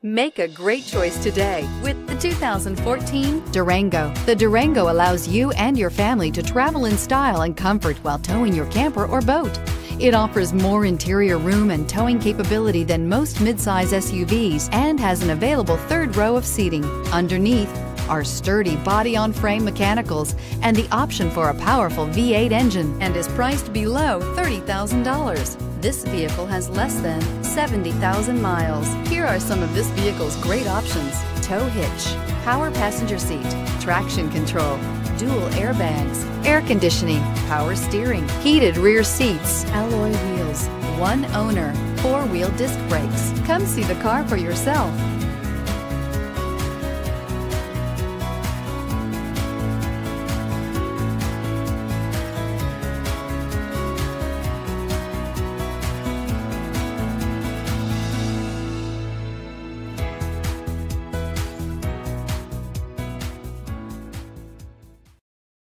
Make a great choice today with the 2014 Durango. The Durango allows you and your family to travel in style and comfort while towing your camper or boat. It offers more interior room and towing capability than most midsize SUVs and has an available third row of seating. Underneath are sturdy body-on-frame mechanicals and the option for a powerful V8 engine, and is priced below $30,000. This vehicle has less than 70,000 miles. Here are some of this vehicle's great options: tow hitch, power passenger seat, traction control, dual airbags, air conditioning, power steering, heated rear seats, alloy wheels, one owner, four-wheel disc brakes. Come see the car for yourself.